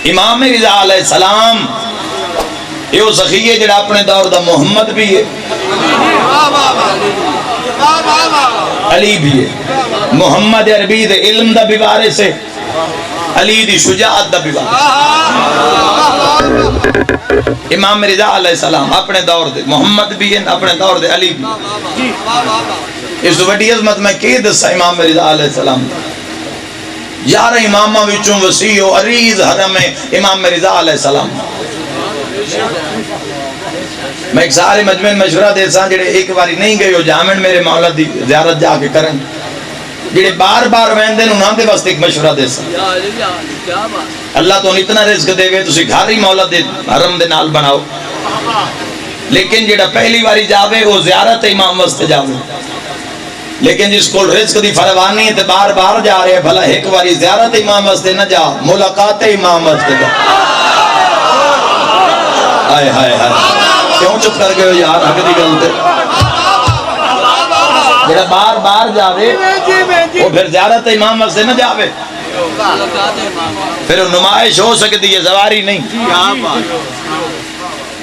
امام رضا علیہ السلام یہ وہ سخی ہے جڑا اپنے دور دا محمد بھی ہے، علی بھی ہے، محمد عربی دے علم دا بھی وارث ہے، علی دی شجاعت دا بھی وارث۔ امام رضا علیہ السلام اپنے دور دے محمد بھی ہیں، اپنے دور دے علی بھی۔ اس وڈی عظمت میں کی دسا امام رضا علیہ السلام 11 امامہ وچوں وسیع و عریض حرم امام رضا علیہ السلام۔ میں ایک سارے مجمع مشورہ دے ساں جڑے ایک باری نہیں گئے ہو جامن میرے مولا دی زیارت جا کے کریں، جڑے بار بار ویندے انہاں دے واسطے ایک مشورہ دے ساں۔ اللہ تو اتنا رزق دے گئے تسی گھر ہی مولا دے حرم دے نال بناؤ، لیکن جڑا پہلی باری جاوے وہ زیارت امام واسطے جاوے، لیکن جس کو رزق دی فراوانی ہے تے بار بار جا رہے ہیں، بھلا ایک باری زیارت امام واسطے نہ جا، ملاقات امام واسطے جا۔ ہائے ہائے ہائے کیوں چپ کر گئے ہو یار، حق دی گل تے جڑا بار بار جاوے وہ پھر زیارت امام واسطے نہ جاوے، پھر نمائش ہو سکتی ہے زواری نہیں۔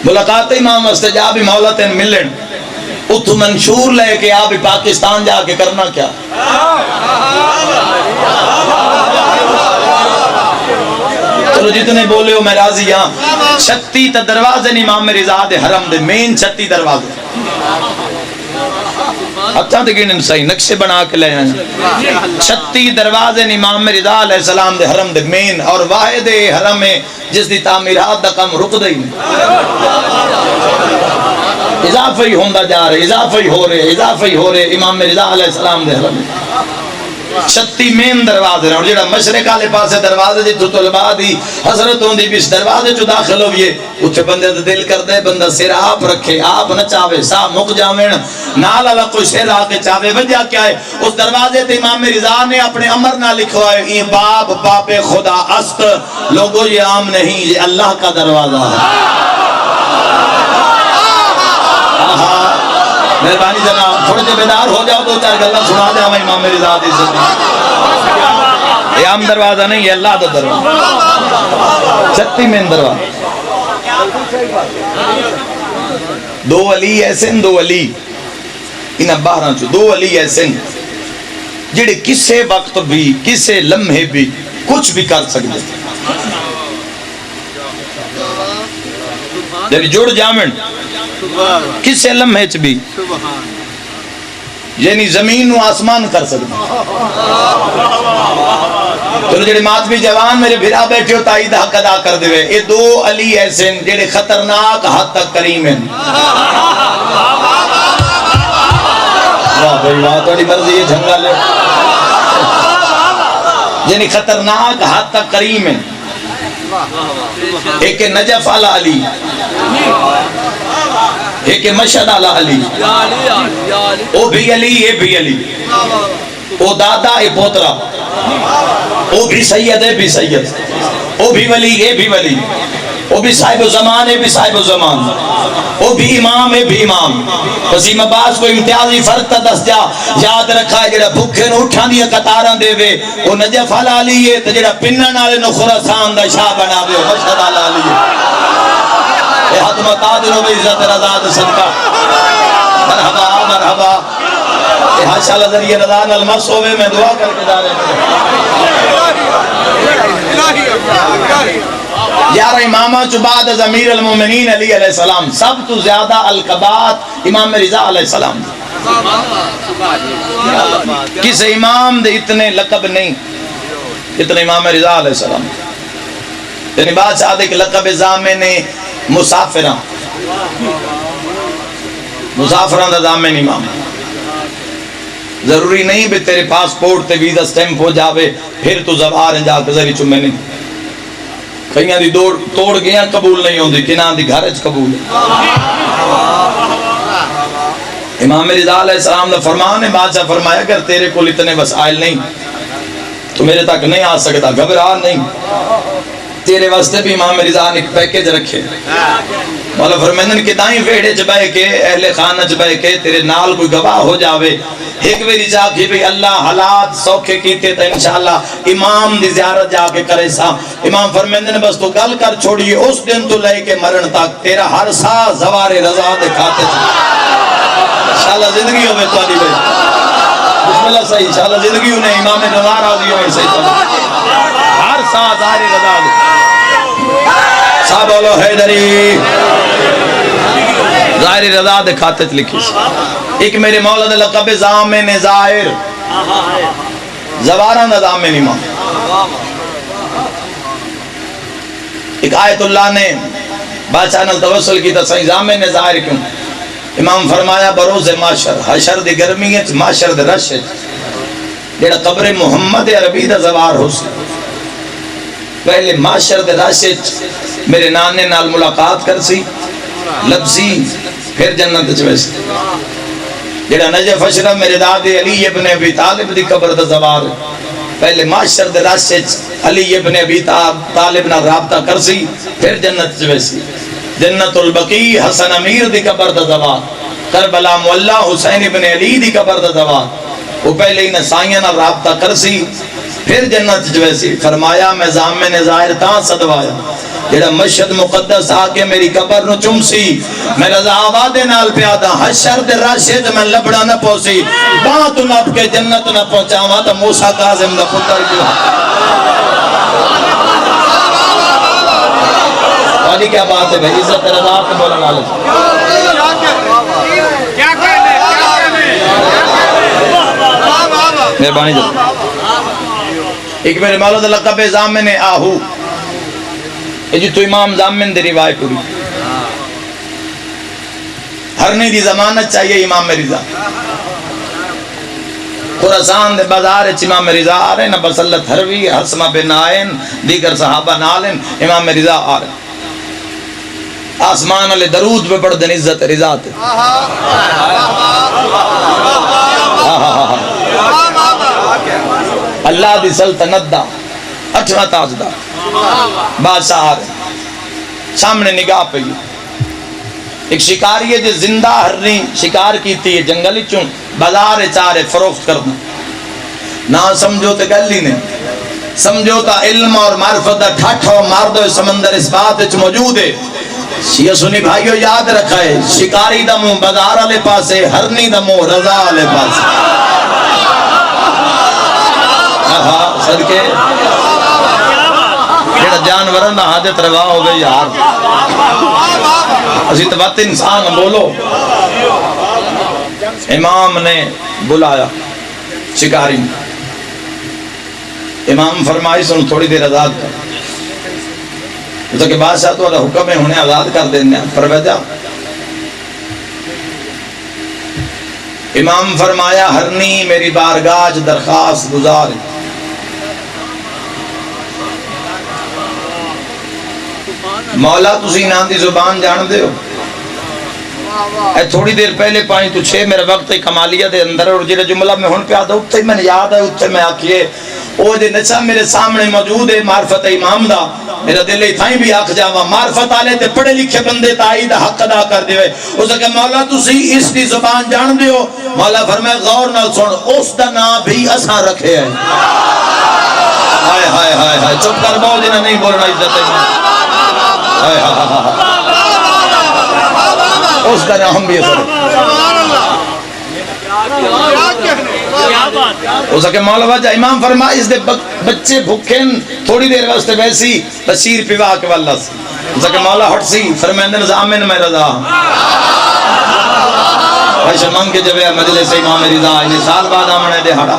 ملاقات امام واسطے جا بھی مولا تین ملن، اتھو منشور لے کے آپ پاکستان جا کے کرنا کیا؟ چلو جتنے بولے ہو میں راضی ہاں۔ 36 تا دروازے امام رضا دے حرم دے، مین 36 دروازے، ہتھاں تے گنن صحیح نقشے بنا کے لے آئیں۔ 36 دروازے امام رضا علیہ السلام دے حرم دے مین، اور واحد حرم ہے جس دی تعمیرات دا کم رک دئی نہیں، اضافہ ہی ہوندہ جا رہے، اضافہ ہی ہو رہے امام رضا علیہ السلام دے حرم 36 مین دروازے ہیں، اور جڑا مشرق والے پاسے دروازے جتھوں طلباء دی حضرت ہوندی بھی اس دروازے چ داخل ہوئیے، اتھے بندے دا دل کرتا ہے بندہ سر آپ رکھے، آپ نہ چاہے سا مک جاویں، نال والا کوئی سر آ کے چاہے۔ وجہ کیا ہے؟ اس دروازے تے امام رضا نے اپنے امر نہ لکھوا ہے، یہ باب خدا است، لوگوں یہ عام نہیں، یہ اللہ کا دروازہ ہے۔ مہربانی جناب تھوڑے سے بیدار ہو جاؤ، دو چار گلہ سنا دیا میں امام رضا دی عزت۔ یہ عام دروازہ نہیں، یہ اللہ دا دروازہ، 36 میں دروازہ۔ دو علی ایسے دو علی انہاں 12 چو، دو علی ایسے جڑے کسے وقت بھی کسے لمحے بھی کچھ بھی کر سکتے، جب جڑ جامن کسے لمحے چ بھی، یعنی زمین و آسمان کر سکتے۔ تو جڑے ماتمی جوان میرے بھرا بیٹھے ہو تائید حق ادا کر دے، یہ دو علی ایسے جڑے خطرناک حد تک کریم ہیں۔ واہ بھائی واہ، توڑی مرضی یہ جھنگا لے، یعنی خطرناک حد تک کریم ہیں۔ ایک نجف علی علی، ایک مشہد علی علی، او بھی علی یہ بھی علی، او دادا اے پوترا، او بھی سید اے بھی سید، او بھی ولی اے بھی ولی، او بھی صاحب زمان اے بھی صاحب زمان، او بھی امام اے بھی امام۔ وسیم عباس کو امتیازی فرق تا دس جا، یاد رکھا ہے جڑا بھکھے نو اٹھان دیا قطاراں دے وے وہ نجف علی علی ہے، تو جڑا پنن والے نو خراسان دا شاہ بنا وے مشہد علی علی ہے۔ اے حتم قادر و عزت رضا دے صدقہ، مرحبا مرحبا، اے حاشا لذریعہ رضا نلمس ہوئے، میں دعا کر کے دارے میں 11 امامہ چو بعد از امیر المومنین علی علیہ السلام سب تو زیادہ القبات امام رضا علیہ السلام۔ کس امام دے اتنے لقب نہیں اتنے امام رضا علیہ السلام، یعنی بادشاہ دے کہ لقب زامن مسافران، مسافران دا زامن امام۔ ضروری نہیں بھی تیرے پاسپورٹ تے ویزا سٹیمپ ہو جاوے پھر تو زبار جا کے ذری چمے نہیں، کئیاں دی توڑ گیا قبول نہیں ہوندی، کناں دی گھر اچ قبول ہے۔ امام رضا علیہ السلام نے فرمان ہے، بادشاہ فرمایا اگر تیرے کو اتنے وسائل نہیں تو میرے تک نہیں آ سکتا، گھبرا نہیں، تیرے واسطے بھی امام رضا نے ایک پیکیج رکھے۔ مولا فرمائندن کہ دائیں ویڑے چ بہ کے اہل خانہ چ بہ کے تیرے نال کوئی گواہ ہو جاوے ایک ویری جا کے بھی اللہ حالات سوکھے کیتے تو انشاءاللہ امام دی زیارت جا کے کرے سا. امام فرمیندے نے بس تو گل کر چھوڑیے اس دن تو لے کے مرن تک تیرا ہر سا زوار رضا دکھاتے تھے. انشاءاللہ زندگی ہوئے تو آدھی بھائی بسم اللہ صحیح انشاءاللہ زندگی انہیں امام رضا راضی ہوئے صحیح ہر سا زوار رضا صاحب بولو حیدری ظاہر رضا دکھاتے تھے لکھی. ایک میرے مولا دے لقب زامن ظاہر زواران دا زامن امام. ایک آیت اللہ نے بادشاہ نے توسل کی تا صحیح زامن ظاہر کیوں. امام فرمایا بروز معاشر حشر دی گرمی ہے معاشر دی رش ہے جیڑا قبر محمد عربی دا زوار ہو سی پہلے معاشر دی رش ہے میرے نانے نال ملاقات کر سی لبسی پھر جنت چویس جیڑا نجف اشرف میرے دادے علی ابن ابی طالب دی قبر دا زوار پہلے معاشر دی رش ہے علی ابن ابی طالب نال رابطہ کر سی پھر جنت چویس جنت البقی حسن امیر دی قبر دا زوار کربلا مولا حسین ابن علی دی قبر دا زوار وہ پہلے ہی نسائیاں نال رابطہ کر سی پھر جنت چویسی. فرمایا میں زامن ظاہر تاں صدوایا جیڑا مشہد مقدس آکے میری قبر نو چمسی میں رضا آبادے نال پیادا حشر دے راشد میں لبڑا نہ پوسی بات نب کے جنت نہ پہنچاوا تا موسیٰ کاظم دا پتر کیوں. والی کیا بات ہے بھائی عزت رضا کے بولا نالے مہربانی جب ایک میرے مولا دا لقب زامن آہو یہ تو امام زامن دی روایت ہوئی ہرنی دی ضمانت چاہیے امام رضا. خراسان دے بازار امام رضا آ رہے نا بسلت حروی حسمہ بن آئین دیگر صحابہ نالن امام رضا آ رہے آسمان علی درود پہ پڑھ دن عزت رضا تے اللہ دی سلطنت دا 8واں تاجدار بادشاہ آ رہے سامنے نگاہ پہ ایک شکاری ہے جو زندہ ہرنی شکار کیتی ہے جنگلی چون بازار چارے فروخت کرنا نہ سمجھو تے گلی نے سمجھو تا علم اور معرفت دا ٹھاٹھا ماردو سمندر اس بات وچ موجود ہے. شیعہ سنی بھائیو یاد رکھا ہے شکاری دا منہ بازار والے پاسے ہرنی دا منہ رضا والے پاسے. صدقے جیڑا جانورن دا حاجت روا ہو گئی یار اسی تبات انسان بولو. امام نے بلایا شکاری امام فرمائی سن تھوڑی دیر آزاد کر تو کہ بادشاہ تو اللہ حکم ہے انہیں آزاد کر دینے پر وجہ امام فرمایا ہرنی میری بارگاہ درخواست گزار مولا تسی نام دی زبان جان دے ہو اے تھوڑی دیر پہلے پانی تو چھے میرا وقت کمالیہ دے اندر اور جیرے جملہ میں ہن پہ آدھا اٹھتے میں نے یاد ہے اٹھتے میں آکھئے او دے نچا میرے سامنے موجود ہے معرفت امام دا میرا دل تھائیں بھی آکھ جاوا معرفت آلے تے پڑھے لکھے بندے تائی دا حق ادا کر دے اسے کہ مولا تسی اس دی زبان جان دے ہو مولا فرمائے غور نہ سن اس دا نام بھی اساں رکھے ہیں. ہائے ہائے ہائے ہائے چپ کر بہت دینا نہیں بولنا عزت ہے اس کا نام بھی اثر ہو سکے مولا وجہ امام فرمائے اس دے بچے بھکھن تھوڑی دیر واسطے ویسی بشیر پیوا کے واللہ سے ہو سکے مولا ہٹ سی فرمیندے نظامن میں رضا ایشا منگ کے جب مجلس امام رضا انہیں سال بعد آمنے دے ہڑا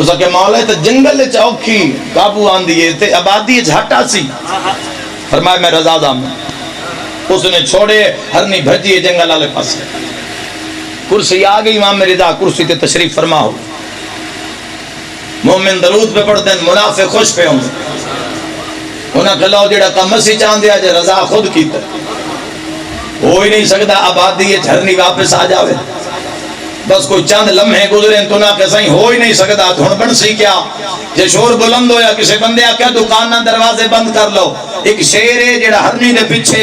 اس کے مولا تو جنگل چوکی قابو آن دیئے تھے آبادی جھاٹا سی فرمائے میں رضا دام اس نے چھوڑے ہرنی بھجیے جنگل والے پاس کرسی آگئی امام رضا کرسی تے تشریف فرما ہو مومن درود پہ پڑھ دیں منافق خوش پہ ہوں انہاں کہلاؤ جڑا کا مسیح چاند دیا جے رضا خود کیتا ہو ہی نہیں سکتا آبادی یہ جھرنی واپس آ جاوے بس کوئی چند لمحے گزریں تو نہ کہ سہیں ہو ہی نہیں سکتا دھن بن سی کیا جے شور بلند ہو یا کسی بندے آ کیا دکانہ دروازے بند کر لو ایک شیر ہے جڑا ہرنی دے پیچھے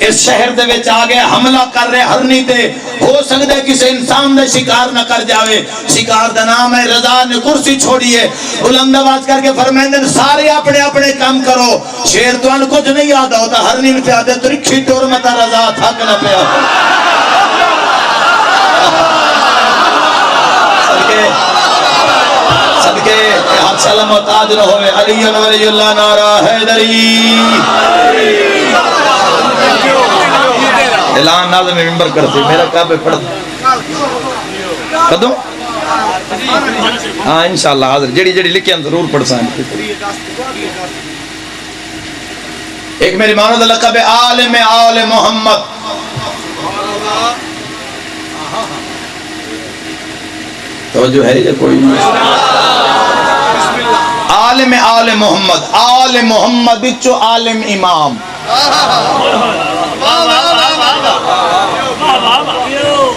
اس شہر دے وچ آ گئے حملہ کر رہے ہرنی تے ہو سکتا ہے کسی انسان دے شکار نہ کر جاوے شکار دا نام ہے رضا نے کرسی چھوڑی ہے بلند آواز کر کے فرمائیں سارے اپنے اپنے کام کرو شیر تو ان کچھ نہیں یاد ہوتا ہرنی نے پیا دے ترکھی ٹور متا رضا تھک نہ پیا صدقے حق سلام و تاج نہ ہوئے علی ولی اللہ نعرہ حیدری اعلان ناظم ممبر کرتے میرا کعبے پڑھتا قدم ہاں انشاءاللہ حاضر جڑی جڑی لکھیں ضرور پڑھ سائیں ایک میری مانو دا لقب ہے عالم آل محمد توجہ ہے یا کوئی عالم آل محمد آل محمد چو عالم امام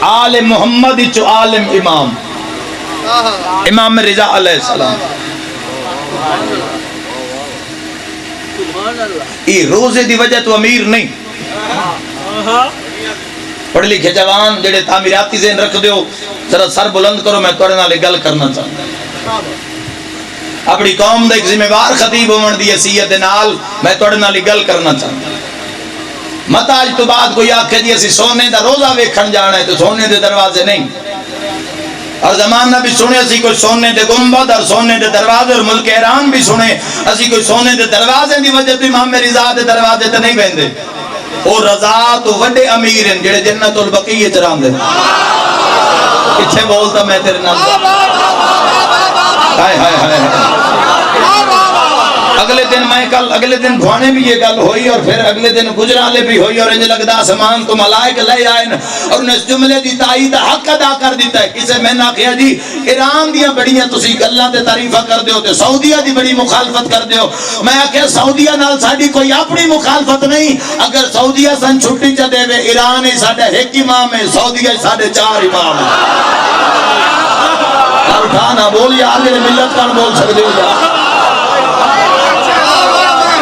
آل محمد چو عالم امام امام رضا علیہ السلام یہ روزے دی وجہ تو امیر نہیں پڑھ لکھے جوان جڑے تعمیراتی ذہن رکھ دیو ذرا سر بلند کرو میں توڑے نالے گل کرنا چاہتا اپنی قوم دا ایک ذمہ وار خطیب ہومن دی حیثیت نال میں توڑے نالے گل کرنا چاہتا مت آج تو بعد کوئی آکھے جی اسی سونے دا روزہ ویکھن جانا ہے تو سونے دے دروازے نہیں اور زمانہ بھی سنے اسی کوئی سونے دے گنبد اور سونے دے دروازے اور ملک ایران بھی سنے اسی کوئی سونے دے دروازے دی وجہ تو امام رضا دے دروازے تے نہیں بہندے اور رضا تو وڈے امیر ہیں جڑے جنت البقیع چران دے کچھے بولتا میں تیرے نام ہائے ہائے ہائے اگلے دن میں کل اگلے دن بھوانے بھی یہ گل ہوئی اور پھر اگلے دن گجرالے بھی ہوئی اور انجھ لگدا آسمان تو ملائک لے آئے اور انہیں اس جملے دی تائید حق ادا کر دیتا ہے کسے میں نہ کہا جی ایران دیا بڑیاں تسی اللہ تے تعریفہ کر دیو تے سعودیہ دی بڑی مخالفت کر دیو میں آکھیا سعودیہ نال ساڑی کوئی اپنی مخالفت نہیں اگر سعودیہ سن چھٹی چا دے وے ایران ہی ساڑھے ایک امام ہے سعودیہ ہی ساڑھے 4 امام ہے اٹھانا بولی آگے ملت کان بول سکتے ہو جا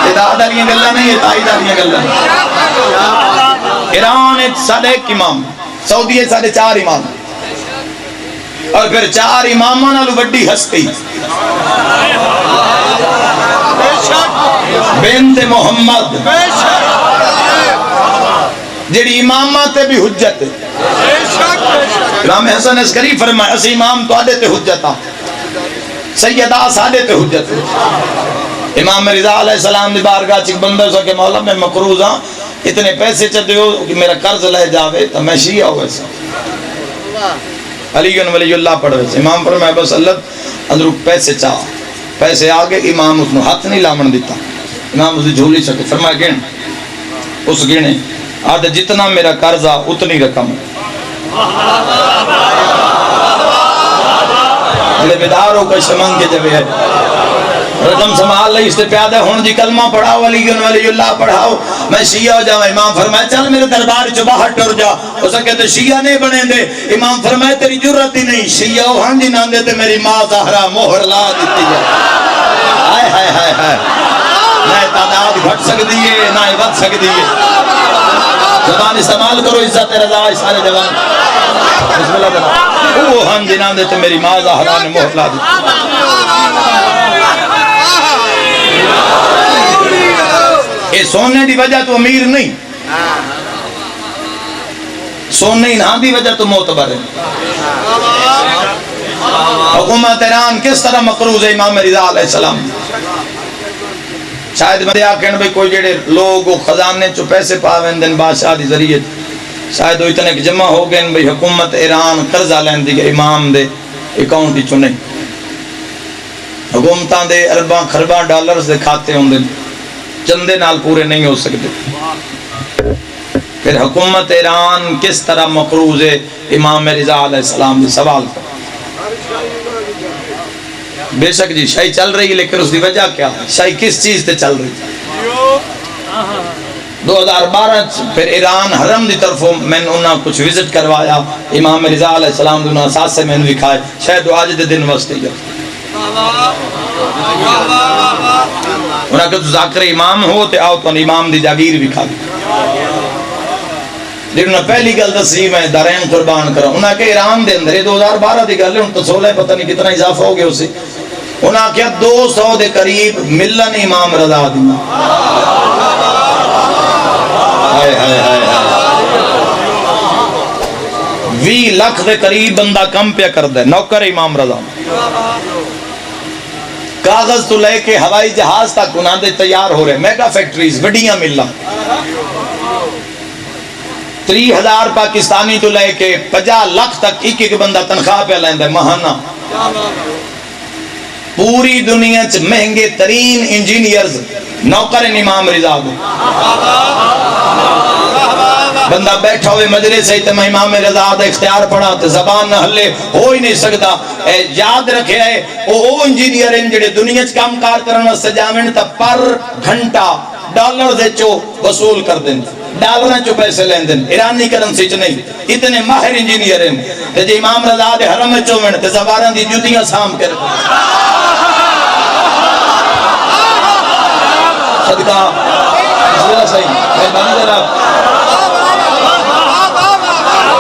اداد علیہ گلہ نہیں اتائید علیہ گلہ نہیں ایران ساڑھے ایک امام سعودیہ ساڑھے 4 امام اور پھر 4 اماموں نالو بڑی ہستی بنت محمد جڑی امامات بھی حجت امام حسن عسکری فرمائے اسی امام تو آدھے تے حجتا سیدہ سادے تے حجت امام رضا علیہ السلام دی بارگاہ چک بندہ سا کہ مولا میں مقروض ہاں اتنے پیسے چاہتے ہو کہ میرا قرض لے جاوے تو میں شیعہ ہوئے سا علی ولی اللہ پڑھوے سے امام فرمائے بس اللہ اندرو پیسے چاہ پیسے آگے امام اس نے ہاتھ نہیں لامن دیتا امام اسے جھولی سکے فرمائے گن اس گنے آدھے جتنا میرا قرضہ اتنی رقم جلے بیداروں کا شمن کے جبے ہے رقم سمال لئی اس نے پیادہ ہون جی کلمہ پڑھاؤ ولی اللہ پڑھاؤ میں شیعہ ہو جاؤں امام فرمائے چل میرے دربار چو باہر ٹر جا اسے کہتے شیعہ نہیں بنے دے امام فرمائے تیری جرت ہی نہیں شیعہ ہو ہاں جی نام دیتے میری ماں زہرہ مہر لا دیتی ہے آئے ہائے ہائے ہائے نہ تعداد گھٹ سکتی ہے نہ بڑھ سکتی ہے زبان استعمال کرو عزت رضا سارے جوان بسم اللہ تعالیٰ وہ ہاں جی نام دیتے میری ماں زہرہ نے مہر لا دیتی اے سونے دی وجہ تو امیر نہیں سونے نہ دی وجہ تو معتبر ہے حکومت ایران کس طرح مقروض ہے امام رضا علیہ السلام شاید میں آکھیں بھئی کوئی جڑے لوگ خزانے چو پیسے پاویں دن بادشاہ دی ذریعے شاید وہ اتنے جمع ہو گئے بھئی حکومت ایران قرضہ لین دی کہ امام دے اکاؤنٹ ہی چنے حکومتاں دے ارباں خرباں ڈالرز دے کھاتے ہوں دن چندے نال پورے نہیں ہو سکتے پھر حکومت ایران کس طرح مقروض ہے امام رضا علیہ السلام نے سوال کر بے شک جی شاہی چل رہی لیکن اس دی وجہ کیا شاہی کس چیز تے چل رہی 2012 پھر ایران حرم دی طرفوں میں نے انہاں کچھ وزٹ کروایا امام رضا علیہ السلام دونوں اساس سے میں نے دکھائے شاید وہ آج دے دن وستے جب انہاں کہ تو ذاکر امام ہو تے آؤ تو امام دی جاگیر بھی کھا جنہوں نے پہلی گل دسی میں دارین قربان کرا انہاں کہ ایران دے اندر 2012 دی گل ہے ان تو 16 پتہ نہیں کتنا اضافہ ہو گیا اسے انہاں کیا 200 دے قریب ملن امام رضا دی ہائے ہائے ہائے 20 لاکھ دے قریب بندہ کم پیا کر دے نوکر امام رضا کاغذ تو لے کے ہوائی جہاز تک انہاں دے تیار ہو رہے میگا فیکٹریز وڈیاں ملہ 30,000 پاکستانی تو لے کے 50 لاکھ تک ایک ایک بندہ تنخواہ پہ لیندے مہانہ پوری دنیا چ مہنگے ترین انجینئرز نوکر امام رضا دے بندہ بیٹھا ہوئے مجلس سے تے امام رضا دا اختیار پڑھا تے زبان نہ ہلے ہو ہی نہیں سکتا یاد رکھے ہے او انجینئر ہیں جڑے دنیا چ کام کار کرنا سجاویں تا پر گھنٹہ ڈالر دے چو وصول کر دیں ڈالروں چو پیسے لین دیں ایرانی کرنسی چ نہیں اتنے ماہر انجینئر ہیں تے جے امام رضا دے حرم چو وین تے زباناں دی جوتیاں سام کر صدقہ ذرا صحیح مہربانی جناب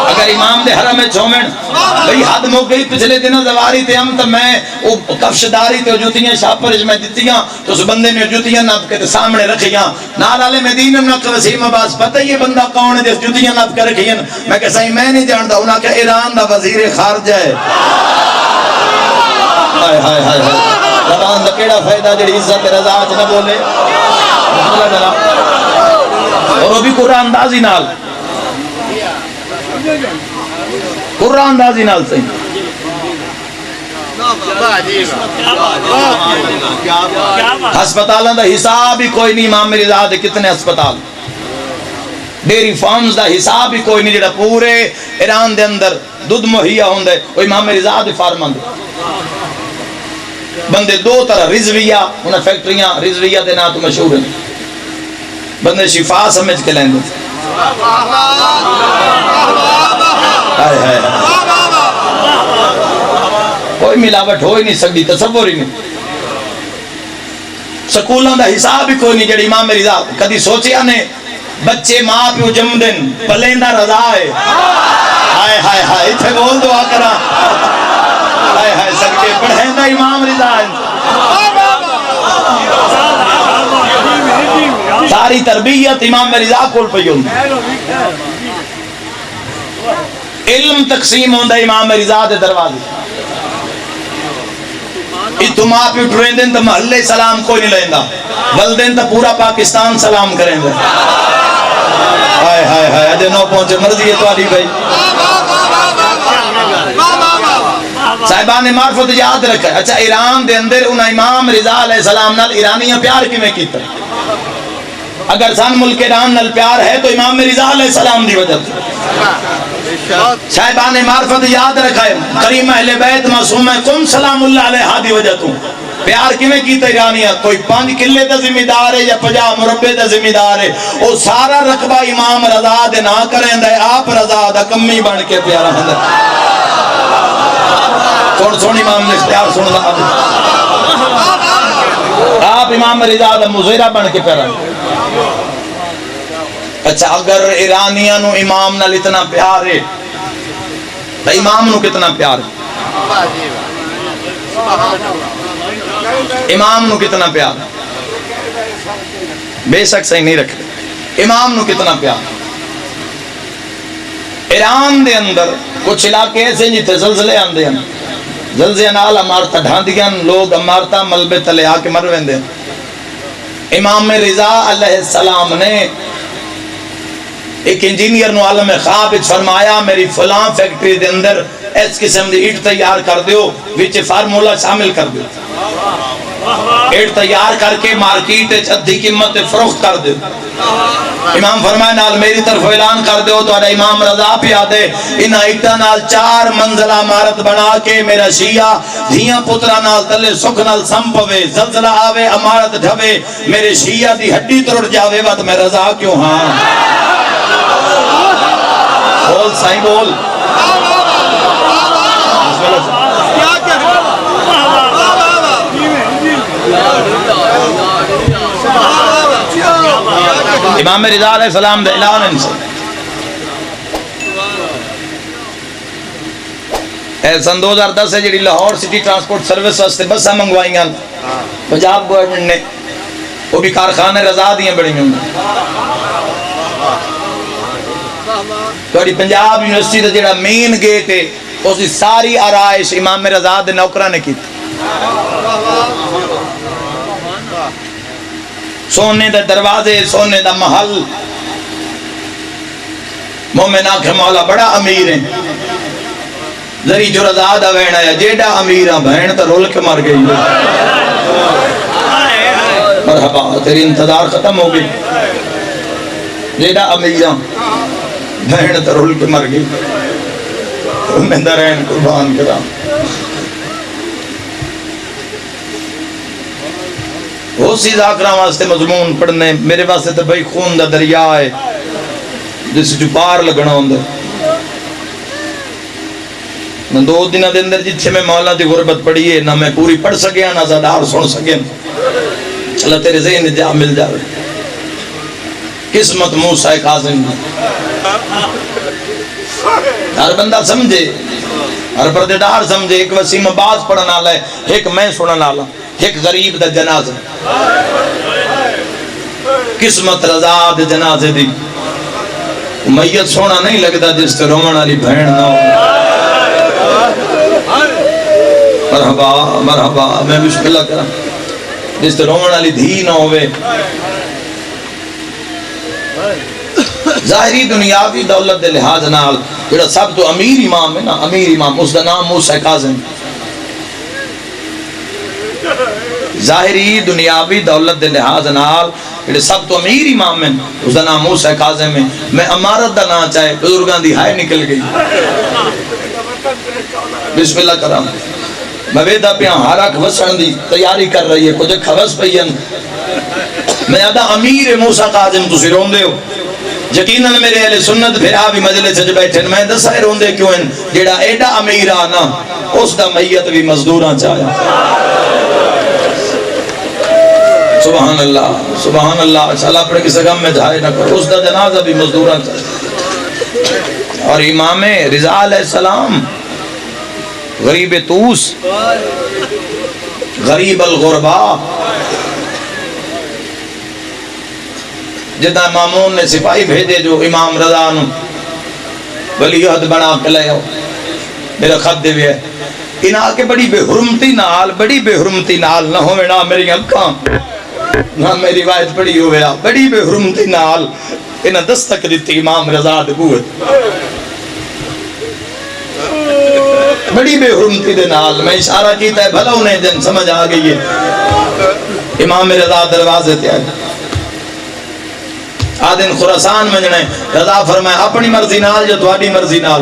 اگر امام دے حرم چھومن بھئی حد مو گئی پچھلے دنوں زواری تے ہم تو میں کفشداری تے جوتیاں شاپرج میں دیتیاں تو اس بندے نے جوتیاں نپ کے سامنے رکھیاں نال والے مدینہ نق وسیم عباس پتہ یہ بندہ کون ہے جس جوتیاں نپ کے رکھیاں میں کہ صحیح میں نہیں جانتا انہاں کہ ایران دا وزیر خارجہ ہے ہائے ہائے ہائے زبان دا کیڑا فائدہ جڑی عزت رضا چ نہ بولے اور وہ بھی قرآن اندازی نال قرآن اندازی نال صحیح ہسپتالاں دا حساب ہی کوئی نہیں امام رضا دے کتنے ہسپتال ڈیری فارمز دا حساب ہی کوئی نہیں جڑا پورے ایران دے اندر دودھ مہیا ہوندے وہ امام رضا دے فارمان دے بندے دو طرح رضویہ انہیں فیکٹریاں رضویہ دے نا تو مشہور ہیں بندے شفا سمجھ کے لیندے کوئی ملاوٹ ہو ہی نہیں سکتی تصور ہی نہیں سکولوں دا حساب ہی کوئی نہیں جڑی امام رضا کدی سوچیا نے بچے ماں پیو جم دن پلیندہ رضا ہے ہائے ہائے ہائے اتھے بول دعا کرا ہائے ہائے سکتے پڑھیں دا امام رضا ہے ساری تربیت امام رضا کول پئی ہوندی علم تقسیم ہوندہ امام رضا دے دروازے اتو ماں پہ اٹھویں دن تو محلے سلام کوئی نہیں لیندا والدین تو پورا پاکستان سلام کریں دے ہائے ہائے ہائے اجے نو پہنچے مرضی ہے تواڈی بھائی صاحبان معرفت یاد رکھا اچھا ایران دے اندر انہاں امام رضا علیہ السلام نال ایرانیاں پیار کیویں کیتا اگر سان ملک ایران نال پیار ہے تو امام رضا علیہ السلام دی وجہ صاحبان معرفت یاد رکھائے کریم اہل بیت معصوم قم سلام اللہ علیہ دی وجہ تو پیار کیویں کیتا ایرانیاں کوئی 5 کلے دا ذمہ دار ہے یا 50 مربع دا ذمہ دار ہے او سارا رقبہ امام رضا دے نہ کریندا ہے آپ رضا دا کمی بن کے پیارا ہوندا کون سونی امام نے اختیار سننا آپ امام رضا دا مظہرہ بن کے پیارا اچھا اگر ایرانیاں نو امام نال اتنا پیار ہے تو امام نو کتنا پیار ہے امام نو کتنا پیار بے شک صحیح نہیں رکھے امام نو کتنا پیار ایران دے اندر کچھ علاقے ایسے جیتے زلزلے آندے ہیں زلزلے نال امارتا ڈھاندیاں لوگ امارتا ملبے تلے آ کے مر ویندے امام رضا علیہ السلام نے ایک انجینئر نو عالم خواب فرمایا میری فلاں فیکٹری دے اندر اس قسم دی اینٹ تیار کر دیو وچ فارمولا شامل کر دیو اینٹ تیار کر کے مارکیٹ وچ ادھی قیمت فروخت کر دیو امام فرمایا نال میری طرف اعلان کر دیو تو امام رضا پیا دے ان اینٹاں نال 4 منزلہ عمارت بنا کے میرا شیعہ دھیاں پترا نال تلے سکھ نال سم پوے زلزلہ آوے عمارت ڈھوے میرے شیعہ دی ہڈی ترڑ جاوے وقت میں رضا کیوں ہاں بول سائیں بول امام رضا علیہ السلام دے اعلان ان سے سن 2010 ہے جڑی لاہور سٹی ٹرانسپورٹ سروس واسطے بساں منگوائیاں پنجاب گورنمنٹ نے، وہ بھی کارخانے رضا دیاں بڑی ہوں پنجاب یونیورسٹی دا جڑا مین گیٹ ہے اس دی ساری آرائش امام رضا دے نوکراں نے کی، سونے دا دروازے، سونے دا محل. مومن آنکھ مولا بڑا امیر ہیں، ذری جو رضا دا وین آیا جیڑا امیراں بہن تا رول کے مر گئی. مرحبا تیری انتظار ختم ہو گئی، جیڑا امیراں بہن تا رول کے مر گئی. میں درین قربان کرا وہ سی ذاکرہ واسطے مضمون پڑھنے میرے واسطے تو بھائی خون دا دریا ہے جس جو پار لگنا ہوندے. میں 2 دنہ دے اندر جتھے میں مولا دی غربت پڑھی ہے نہ میں پوری پڑھ سکیا نہ زدار سن سکیا. اللہ تیرے ذہن جا مل جاوے. قسمت موسیٰ کاظم ہر بندہ سمجھے، ہر پردیدار سمجھے. ایک وسیم عباس پڑھنا آلہ ہے، ایک میں سننا آلہ، ایک غریب دا جنازہ. قسمت رضا دے جنازے دی میت سونا نہیں لگتا جس تے رومن والی بہن نہ ہو. مرحبا مرحبا میں بسم اللہ کرا جس تے رومن والی دھی نہ ہوئے. ظاہری دنیاوی دولت دے لحاظ نال جڑا سب تو امیر امام ہے نا، امیر امام اس دا نام موسیٰ کاظم. ظاہری دنیاوی دولت دے لحاظ نال جڑے سب تو امیر امام ہیں اس دا نام موسیٰ کاظم ہے. میں امارت دا نام چاہے بزرگاں دی ہائے نکل گئی. بسم اللہ کرام میں ویدہ پیاں ہارک وسن دی تیاری کر رہی ہے کچھ کھوس پئین. میں ادا امیر موسیٰ کاظم تسی روندے ہو. یقیناً میرے اہل سنت پھر بھی مجلس سے بیٹھے میں دسا روندے کیوں ہیں جیڑا ایڈا امیر آنا اس دا میت بھی مزدوراں چاہیا. سبحان اللہ سبحان اللہ. اللہ اپنے کسی غم میں جھائے نہ کرو. اس دا جنازہ بھی مزدوراں چاہیا. اور امام رضا علیہ السلام غریب توس، غریب الغربا، جدہ مامون نے سپاہی بھیجے جو امام رضا نو ولی عہد بنا کے لے آؤ میرا خط دے ہے ان آکے بڑی بے حرمتی نال نہ ہوئے نہ میری اکھاں نہ میری روایت پڑی ہوئے بڑی بے حرمتی نال انہیں دستک دیتی امام رضا دے بوت بڑی بے حرمتی دے نال. میں اشارہ کیتا ہے بھلا انہیں جن سمجھ آ گئی ہے. امام رضا دروازے تے آئے آدن خراسان میں جنے رضا فرمائے اپنی مرضی نال جو تواڈی مرضی نال.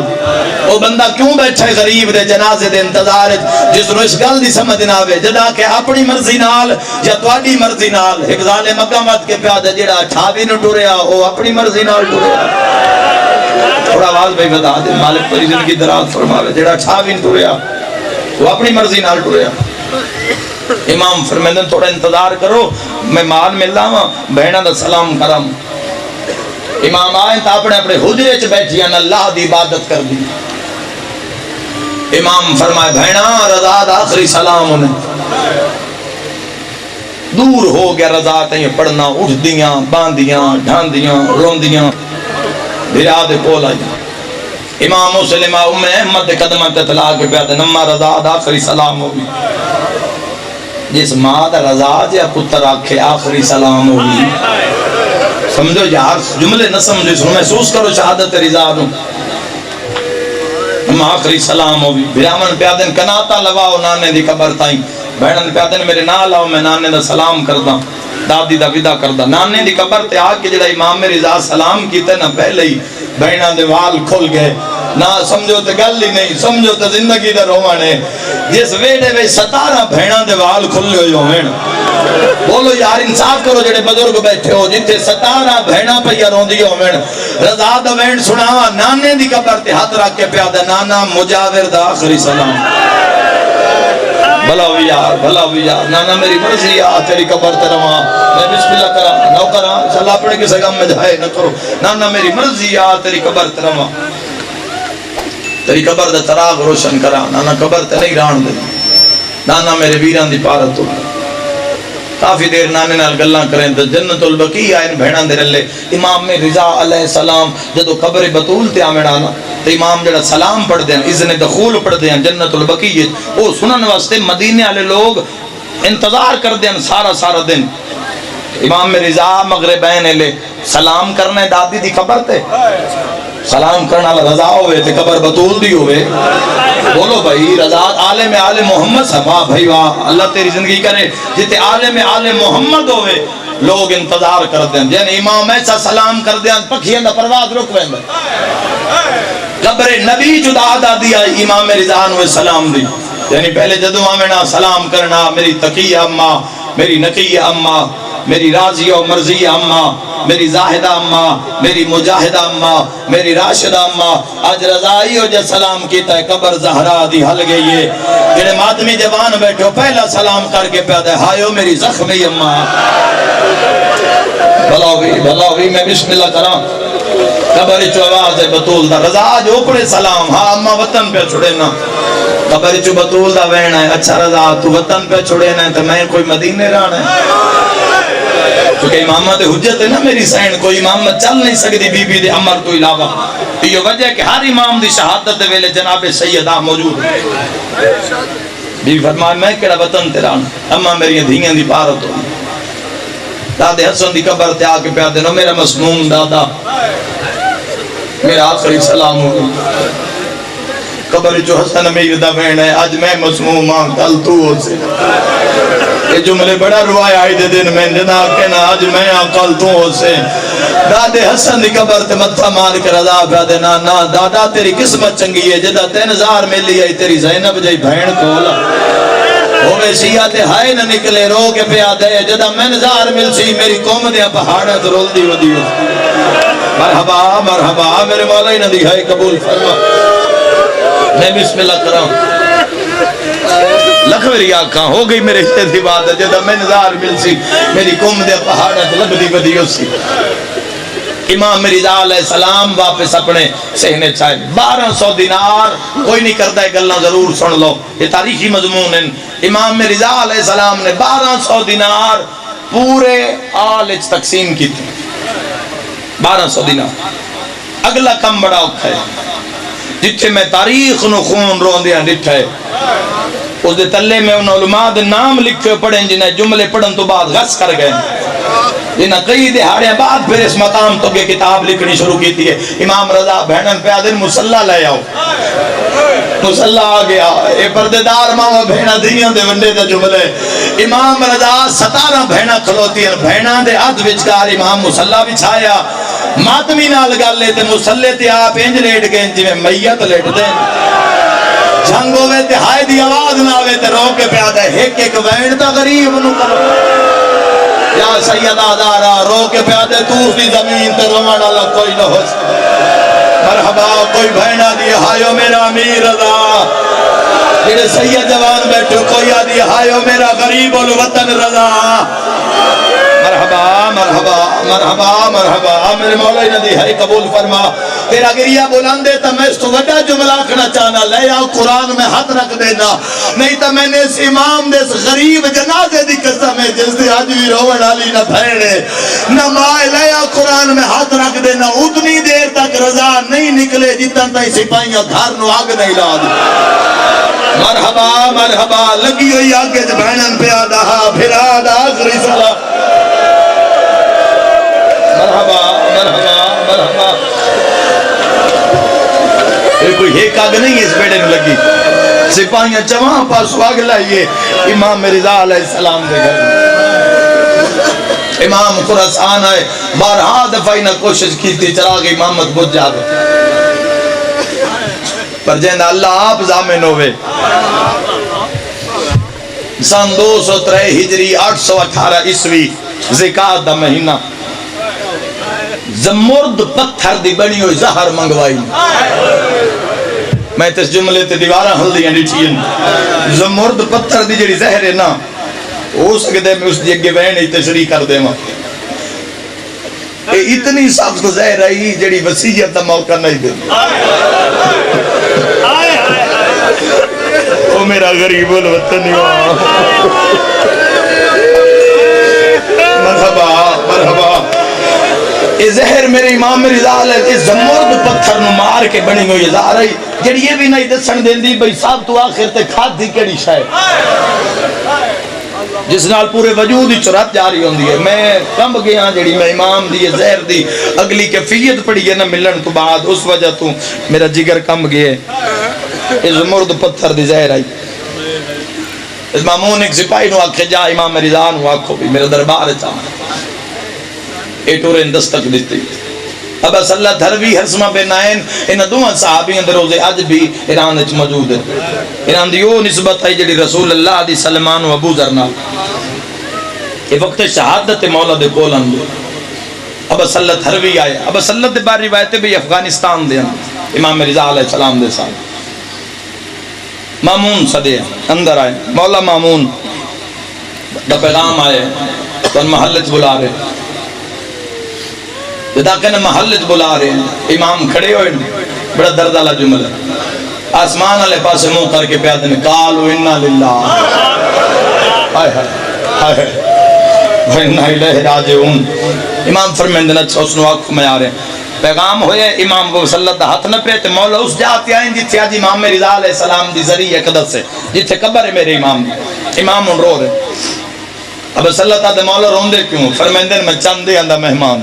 وہ بندہ کیوں بیٹھا ہے غریب دے جنازے دے انتظار جس نو اس گل دی سمجھ نہ آوے جدا کہ اپنی مرضی نال یا تواڈی مرضی نال. ایک ظالم مقامات کے پیادہ جڑا ٹھاوی نو ٹریا وہ اپنی مرضی نال ٹریا. تھوڑا آواز بھائی بتا دے مالک پری زندگی دراز فرماوے جڑا ٹھاوی نو ٹریا وہ اپنی مرضی نال ٹریا. امام فرمیندن تھوڑا انتظار کرو میں مال مل لاواں بہناں دا سلام کرم. امام آئیں تا اپنے حجرے چ بیٹھیاں اللہ دی عبادت کر دی. امام فرمائے بہنا رضا دا آخری سلام انہیں دور ہو گیا. رضا تیہیں پڑھنا اٹھ دیاں باندیاں ڈھاندیاں روندیاں بھرا دے کول آئیاں. امام مسلمہ ام احمد قدمہ تطلاع کے پیادے نمہ رضا دا آخری سلام ہوگی. جس ماں دا رضا جا پتر آکھے آخری سلام ہوگی. سمجھو یار جملے نہ سمجھو اس محسوس کرو شہادت رضا نو. ہم آخری سلام ہوگی. بھرامن پیادن کناتا لواؤ نانے دی قبر تائیں بہنن پیادن میرے نال آؤ میں نانے دا سلام کردہ دادی دا ودا کردہ. نانے دی قبر تے آکے جڑا امام رضا سلام کیتے نہ پہلے ہی بہنان دے وال کھل گئے. نہ سمجھو تے گل ہی نہیں سمجھو تے زندگی دا رومان ہے. جس ویڑے وے 17 بہنان دے وال کھل گئے ہوئے. بولو یار انصاف کرو جڑے بزرگ بیٹھے ہو جتے 17 بہناں پہ روندی ہوئے. رضا دا وین سناوا نانے دی قبر تے ہاتھ رکھ کے پیادا نانا مجاور دا آخری سلام. بھلا ہوئی یار نانا میری مرضی آ تیری قبر تے رواں میں بسم اللہ کرا نو کرا انشاءاللہ اپنے کسی غم میں جائے نہ کرو. نانا میری مرضی آ تیری قبر تے رواں. تیری قبر دا چراغ روشن کرا نانا قبر تے نہیں ران دے نانا میرے ویران دی پارت ہو کافی دیر نانے نال گلاں کریں تو جنت البقیع آئین بھیڑان دے رلے امام میں رضا علیہ السلام جدو قبر بطول تے آمین آنا تو امام جڑا سلام پڑھ دیں اذن دخول پڑھ دیں جنت البقیع او سنن واسطے مدینے والے لوگ انتظار کر دیں سارا دن امام میں رضا مغربین لے سلام کرنے دادی دی قبر تے سلام کرنا رضا ہوئے تے قبر بطول دی ہوئے بولو بھائی رضا عالم محمد صحبہ بھائی واہ اللہ تیری زندگی کرے جتے عالم محمد ہوئے لوگ انتظار کر دیں یعنی امام ایسا سلام کر دیں پکھیاں دا پرواز رک ویں قبر نبی جدا دا دیا امام رضا نوے سلام دی یعنی پہلے جدو آمنا سلام کرنا میری تقیہ اماں میری نقیہ اماں میری راضیہ و مرضیہ اماں میری زاہدہ اماں میری مجاہدہ اماں میری راشدہ اماں آج رضائی ہو جا سلام کیتا ہے قبر زہرا دی حل گئی ہے جنہیں مادمی جوان بیٹھو پہلا سلام کر کے پیدا ہے ہائیو میری زخمی اماں بھلاوی میں بسم اللہ کرام قبر چو آواز بطول دا رضا آج اوپڑے سلام ہاں اماں وطن پہ چھڑے نا قبر چو بطول دا وینا ہے اچھا رضا تو وطن پہ چھڑے نا تو میں کوئی مدینے رانا ہے کیونکہ امامت حجت ہے نا میری سین کوئی امامت چل نہیں سکتی بی بی دے عمر تو علاوہ تو یہ وجہ ہے کہ ہر امام دی شہادت دے ویلے جناب سیدہ موجود ہے بی فرمائے میں کیڑا وطن تیرا اما میری دھیاں دی پارت ہو دادے حسن دی قبر تے آکے پیا دینا میرا مسموم دادا میرا آخری سلام ہو قبر جو حسن امیر دا بہن ہے آج میں مسموم ہاں کل تو ہو سے یہ جملے بڑا روائے آئی دے دن میں جناب کہنا آج میں ہاں کل تو ہو سے دادے حسن دی قبر تے متھا مار کر عذاب پیا دینا نا دادا تیری قسمت چنگی ہے جدا 3000 ملی آئی تیری زینب جائی بہن کولا ہوئے سیاتے ہائے نہ نکلے رو کے پیا دے جدا میں نظار مل سی میری قوم دیا پہاڑت رول دی ودی مرحبا میرے مولا ہی نہ دی ہائے قبول فرما میں بسم اللہ کرام لکھ میری آنکھاں ہو گئی میرے حصے دی بات ہے جدا میں نظار مل سی میری قوم دیا پہاڑت لب دی ودی سی امام رضا علیہ السلام واپس اپنے سہنے چاہے 1200 دینار کوئی نہیں کرتا ہے گلنا ضرور سن لو یہ تاریخی مضمون ہے امام رضا علیہ السلام نے 1200 دینار پورے آل اچ تقسیم کی تھی 1200 دینار اگلا کم بڑا اکھا ہے جتھے میں تاریخ نو خون رون دیا ڈٹھا ہے اس دے تلے میں ان علماء دے نام لکھے پڑھیں جنہیں جملے پڑھن تو بعد غص کر گئے جنہیں کئی دہاڑے بعد پھر اس مقام تو یہ کتاب لکھنی شروع کی تھی ہے امام رضا بہنن پہ آدھر مسلح لے آؤ مسلح آ گیا اے پردیدار ماں بہنہ دھیاں دے ونڈے دے جملے امام رضا 17 بہنہ کھلوتی ہیں بہنہ دے عد وچکار امام مسلح بچھایا ماتمی نال گل لے تے مسلح تے آپ انج لیٹ گئے جی میں میت لیٹ دیں جھنگ ہوئے تے ہائے دی آواز نہ ہوئے تے رو کے پیادہ ایک ایک وینڈ تا غریب نو کرو یا سیدہ دارا رو کے پیادے تو اس دی زمین تے روان اللہ کوئی نہ ہو مرحبا کوئی بہنہ دی ہائیو میرا امیر رضا جڑے سید جوان بیٹھو کوئی آدھی ہائیو میرا غریب الوطن رضا مرحبا مرحبا مرحبا مرحبا میرے مولا ہی ندی ہے قبول فرما تیرا گریہ بلندے تا میں اس تو وڈا جملہ کھنا چاہنا لے آؤ قرآن میں ہاتھ رکھ دینا نہیں تا میں نے اس امام دے اس غریب جنازے دی قسم ہے جس دے آج بھی روڑ علی نہ پھیڑے نہ مائے لے آؤ قرآن میں ہاتھ رکھ دینا اتنی دیر تک رضا نہیں نکلے جتنا تائی سپاہیاں گھر نو آگ نہیں لا دی مرحبا مرحبا لگی ہوئی آگے بہنن پہ آدھا پھر آدھا آخری صلاح مرحبا مرحبا مرحبا کوئی ایک آگ نہیں اس بیڑے میں لگی سپاہیاں چواں پاس آگ لائیے امام رضا علیہ السلام دے گھر امام خراسان ہے 12 دفعہ نہ کوشش کی تھی چراغ امامت بجھ جاوے پر جہاں اللہ آپ زامن ہوئے سن 203 ہجری 818 عیسوی ذکات دا مہینہ زمرد پتھر دی بنی ہوئی زہر منگوائی میں تس جملے تے دیوارہ ہل دیاں ڈیٹھیں زمرد پتھر دی جڑی زہر ہے نا ہو سکتے میں اس جگہ بہن تشریح کر دے ماں اتنی سخت زہر آئی جڑی وسیعت موقع نہیں دے او میرا غریب الوطنی مرحبا مرحبا. یہ زہر میرے امام رضا علیہ اس زمرد پتھر نو مار کے بنی ہوئی زہر ہے جڑی یہ بھی نہیں دسن دیندی بھئی صاحب تو آخر تے کھاد دی کیڑی شے جس نال پورے وجود ہی چرات جاری ہوندی ہے. میں کم گیا جڑی میں امام دی زہر دی اگلی کیفیت پڑھی ہے نا ملن تو بعد اس وجہ تو میرا جگر کم گیا ہے. اس زمرد پتھر دی زہر آئی. اس مامون ایک سپاہی نو آکھے جا امام رضا نو آکھو بھی میرا دربار چاہ ایٹورے دستک دیتی. ابا صلی اللہ دھروی حرسمہ بن نائن ان دوہاں صحابی اندر روزے آج بھی ایران اچھ موجود ہے. ایران دیو نسبت ہے جڑی رسول اللہ دی سلمان و ابو ذرنا یہ وقت شہادت مولا دے کولن دے ابا صلی اللہ دھروی آئے. ابا صلی اللہ دے بار روایتے بھی افغانستان دے امام رضا علیہ السلام دے ساتھ مامون صدے اندر آئے. مولا مامون دا پیغام آئے تو ان محلت بلا رہے جدا کہ محلت بلا رہے ہیں. امام کھڑے ہوئے بڑا درد والا جملہ آسمان والے پاس منہ کر کے پیادے نے قالوا انا للہ ہائے ہائے و انا الیہ راجعون. امام فرمیندے نہ اس نو آنکھ میں آ رہے ہیں. پیغام ہوئے امام کو صلی اللہ علیہ ہاتھ نہ پریتے مولا اس جاتے آئیں جتھے آج امام رضا علیہ السلام دی ذریعہ قدس سے جتھے قبر ہے میرے امام دی. امام ان رو رہے. اب صلی اللہ علیہ مولا روندے کیوں؟ فرمیندے میں چندے اندہ مہمان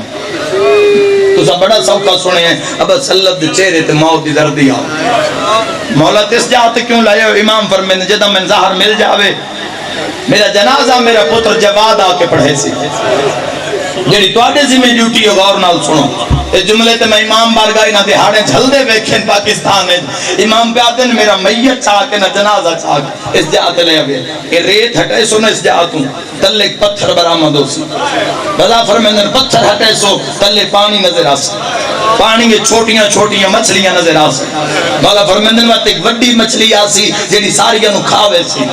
تو سا بڑا سوکا سنے ہیں. اب صلی اللہ چہرے تے موت دی دردی آؤ مولا تس جاتے کیوں لائے ہو؟ امام فرمیندے جدہ میں ظاہر مل جاوے میرا جنازہ میرا پتر جواد آ کے پڑھے سی جیڑی تو آڈے زمیں ڈیوٹی ہو غور نال سنو. اس جملے تے میں امام بارگاہ نہ دہاڑے جھل دے ویکھیں پاکستان ہے. امام پہ آتے ہیں میرا میت چاہ کے نہ جنازہ چاہ کے اس جاتے لے ہوئے کہ ریت ہٹے سو نہ اس جاتوں تلے پتھر برآمد ہو سی. رضا فرمیندے پتھر ہٹے سو تلے پانی نظر آ سی. پانی میں چھوٹیاں چھوٹیاں مچھلیاں نظر آ سی. مولا فرمیندے نے ایک وڈی مچھلی آ سی جیڑی ساریاں نو کھاوے سی.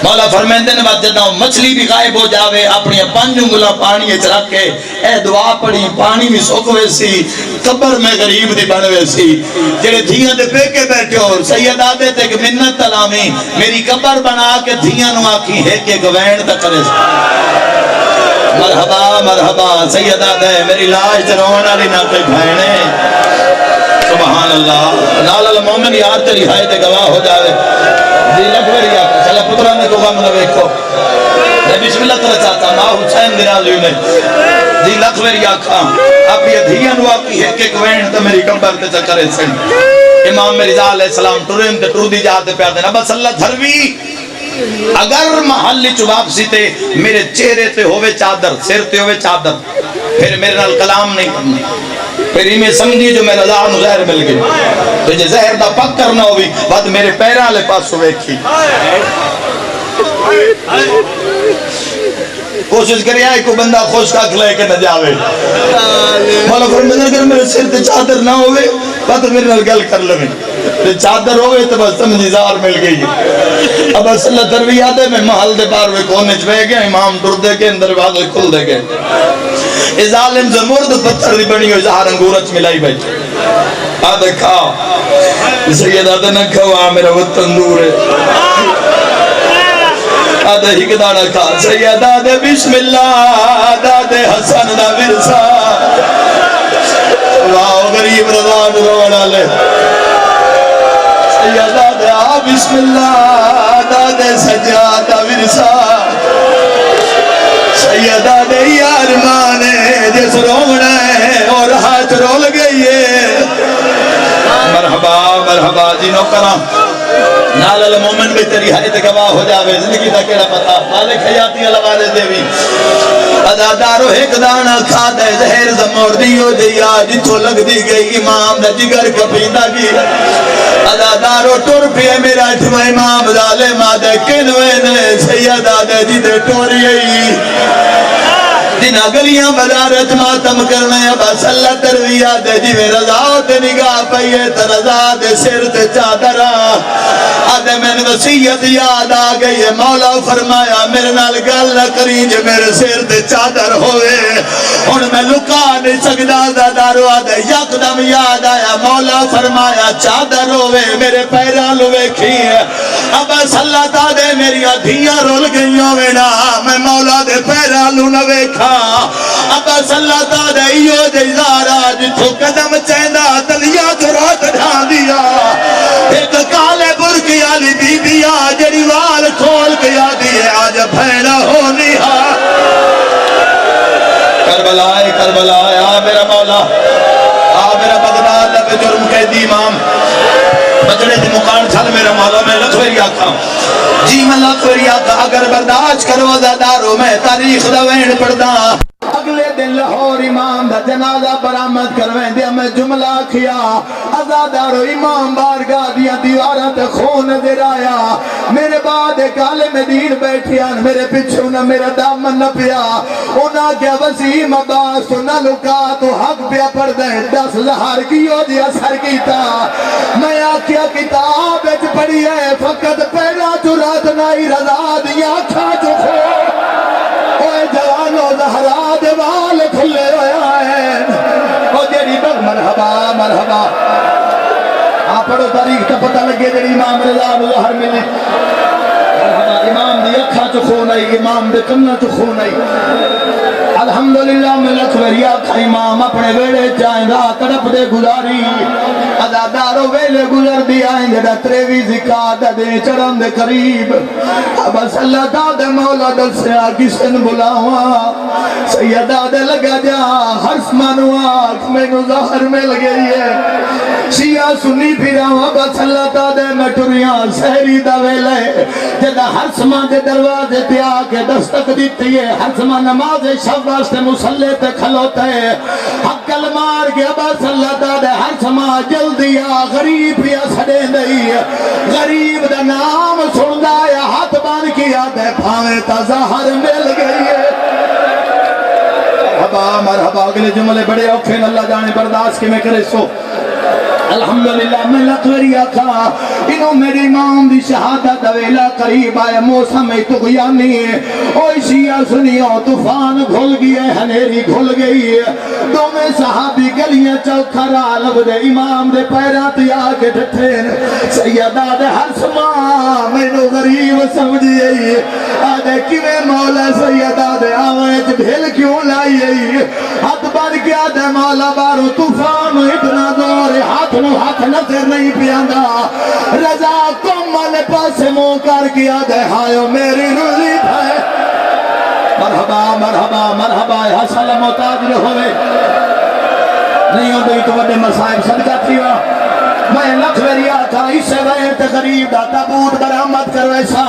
مولا فرمیندے نے جدہ مچھلی بھی غائب ہو جاوے اپنی پانچ انگلاں پانی وچ رکھ کے اے دعا پڑھی پانی بھی سوکھوے سی قبر میں غریب دی بنوے سی. جڑے دھیاں دے پیکے بیٹھے ہو سید آدھے تے کہ منت تلامی میری قبر بنا کے دھیاں نو آکھی ہے کہ گوین تک کرے سی. مرحبا مرحبا سید آدھے میری لاش جنون علی نہ کوئی بھائنے سبحان اللہ. نال المومن یار تیری ہائے تے گواہ ہو جاوے دی لکھوری آکھا چلے پترہ میں کو غم نہ ویکھو میں بسم اللہ تعالیٰ چاہتا ماں حسین دراز ہوئی میں دی لکھوری آکھا اپنی دھیاں نو آکی ہے کہ گوین تا میری کمبر تے چکرے سن. امام رضا علیہ السلام ٹرین تے ٹر دی جاتے پیادے نبا صلی اللہ دھروی اگر محلی چواپسی تے میرے چہرے تے ہوئے چادر سر تے ہوئے چادر پھر میرے نال کلام نہیں کرنا پھر میں سمجھی جو میرا رضا نو زہر مل گئی تو جے زہر دا پک کرنا ہوئی بعد میرے پیران لے پاس ہوئے کی کوشش کرے آئے کو بندہ خوش کا کھلائے کے نہ جاوے. مولا فرمیندے اگر میرے سر تے چادر نہ ہوئے بعد میرے نال گل کر لویں تے چادر ہوئے تو بس سمجھی زہر مل گئی. اب صلی اللہ دروی آدھے میں محل دے بار ہوئے کونے چوے گئے امام ڈر دے گئے اندر بازے کھل دے گئے. اس ظالم زمرد پتھر دی بنی ہوئی زہر انگورچ ملائی بیٹھے آدھے کھا سید آدھے نہ کھوا میرا وطن دور ہے آدھے ہی دانا کھا سید آدھے بسم اللہ دادے حسن دا ورسا واو غریب رضان رونا لے سید آدھے بسم اللہ دادے سجاد دا ورسا سید آدھے یار مانے جس رونا ہے اور ہاتھ رول گئی ہے. مرحبا مرحبا جی نوکرہ نال المومن بھی تیری حیت گواہ ہو جاوے زندگی دا کیڑا پتا مالک حیاتی علوارے دیوی ادادارو ایک دانا کھا دے زہر زمور دیو دیا جتو لگ دی گئی امام دا جگر کپیندہ کی ادادارو ٹور پیے میرا اٹھوا امام ظالم آدھے کنوے نے سید آدھے جی دے ٹوری ای جنہ گلیاں بزارت ماتم کرنے اب صلی اللہ ترویہ دے جی میں رضا تے نگاہ پئیے تا رضا دے سر تے چادرہ آدھے میں نے وصیت یاد آ گئی ہے. مولا فرمایا میرے نال گل نہ کری جے میرے سر تے چادر ہوئے ہن میں لکا نہیں سکدا. دارو آدھے یکدم یاد آیا. مولا فرمایا چادر ہوئے میرے پیران لو ویکھی ہے. اب صلی دے میریاں دھیاں رول گئیوں وینا میں مولا دے پیران لو نہ ویکھا. اب صلی دے ایو جیزارا جتھو قدم چیندا تلیاں تو رات ڈھان دیا. ایک کالے برکی آلی بی بیا جڑی وال کھول کے آدھی ہے آج بھیڑا ہونی ہا. کربلا آ میرا مولا آ میرا بغداد لبے جرم کے دی امام بچڑے دی مقان چھل میرا مولا میں لکھوری آکھا جی میں لکھوری آکھا اگر برداشت کرو زدارو میں تاریخ دا وین پڑھدا. اگلے دن لاہور امام دا جنازہ برآمد کرویں دیا میں جملہ کیا ازادارو امام بارگاہ دیا دیواراں تے خون نظر آیا. میرے بعد ایک عالم دین بیٹھیاں میرے پچھو نہ میرا دامن نہ پیا. انہاں کیا وسیم عباس تو نہ لکا تو حق پیا پڑھ دیں 10 زہر کیو دی اثر کیتا. میں آکھیا کتاب اچ پڑھی ہے فقط پہلا جو رات نائی رضا دیا کھا جو خو اوے جوانو زہرا دے وال کھلے ہویا ہے. او جیڑی بگ مرحبا مرحبا آپ پڑھو تاریخ تا پتہ لگے جیڑی امام رضا نو ظہر ملے. مرحبا امام دی اکھا چو خون آئی امام دے کنہ چو خون آئی. الحمدللہ میں لکھوری آکھا امام اپنے ویڑے چاہیں گا تڑپ دے گزاری. ازادارو ویلے گزر دی آئیں جڑا تریوی زکاة دے چڑھن دے قریب. اب صلی دے مولا دل سے آکسن بلاواں سیدہ دے لگا جا حرف منوا میں نو ظہر مل گئی ہے. شیعہ سنی پھراواں اب صلی دے مٹریاں سہری دا ویلے جدہ حرسمہ دے دروازے تے آکے دستک دیتی ہے. حرسمہ نماز شب واسطے مسلح تے کھلوتا ہے. حقل مار کے اب صلی دے حرسمہ جلدی آ غریب یا سڑے نہیں. غریب دا نام سندا یا ہاتھ بان کیا دے پھاوے تا ظاہر مل گئی ہے. مرحبا مرحبا اگلے جملے بڑے اوکھے اللہ جانے برداشت کے میں کرے سو. الحمدللہ میں لطوری آکھا انہوں میری امام دی شہادت دویلہ قریب آئے موسم تغیانی ہے. اوہ شیعہ سنیو طوفان گھل گیا ہے ہنیری گھل گئی ہے. دو میں صحابی گلیاں چوکھرا لب دے امام دے پیرات یا کے ڈھٹھین سیدہ دے حرسمہ میں نو غریب سمجھئی آدھے کیوے مولا سیدہ دے آوائج بھیل کیوں لائی. ہاتھ بار کیا دے مولا بارو طوفان اتنا دور ہاتھ نو ہاتھ نظر نہیں پیاندا. رضا کمال پاسے مو کر کیا دے ہائیو میری رضی بھائی. مرحبا مرحبا مرحبا حسن متاجر ہوئے نہیں ہو گئی تو بڑے مسائب صدقہ تھیوا. میں لکھوری آتا اسے ویت غریب دا تابوت برآمد کرویسا.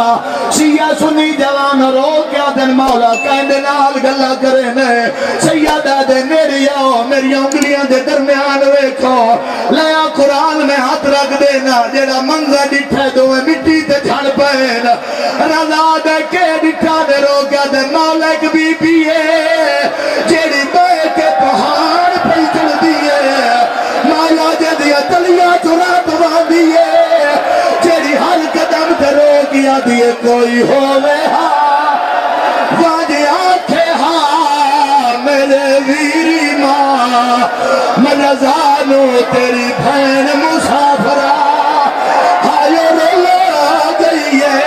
شیعہ سنی جوان رو کیا دن مولا کہندے نال گلہ کرے نے. سیدہ دے میری آؤ میری انگلیاں دے درمیان ویکھو لیا قرآن میں ہاتھ رکھ دینا جیڑا منظر ڈٹھے دوے مٹی تے جھڑ پہن. رضا دے کے ڈٹھا دے رو کیا دے مولا ایک بی بی ہے جیڑی بے کے پہاڑ پہ چڑھ دیئے. مولا جدیا تلیاں چرا دوا دیئے جیڑی ہر قدم تے رو کیا دیئے کوئی ہوئے ہاں واجے آنکھے ہاں میرے ویری ماں میں رضانو تیری بھین مسافرہ ہائیو رولا گئی ہے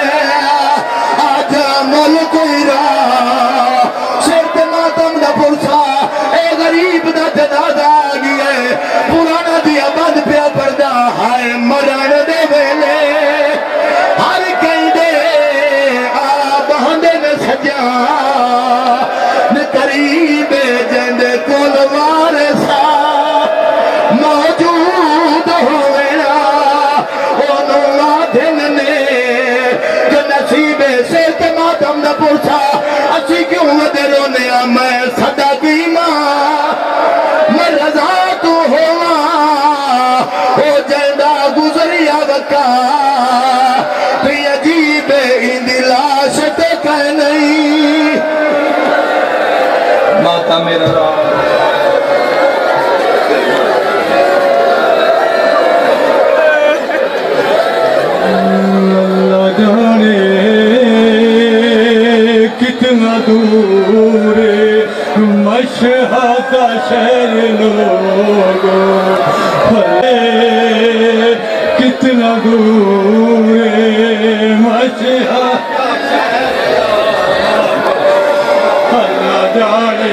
آج ملک ایران. شرط ماتم دا پرسا اے غریب دا جنازہ آگی ہے پرانا دیا بند پیا پردہ ہائے مران دے ویلے ہر کئی دے بہندے میں سجا نے قریب جندے کول وارسا موجود ہوئے انہوں آدھن نے جو نصیب سے تماتم دا پرسا اسی کیوں دے رونے میں صدا کی ماں میں رضا تو ہوا ہو جائندہ گزریا وکا بھی عجیب ہندی لاش تے کہہ نہیں. ماتا میرا راہ مشہد کا شہر لوگوں کتنا دور ہے مشہد اللہ جانے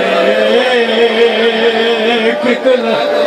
کتنا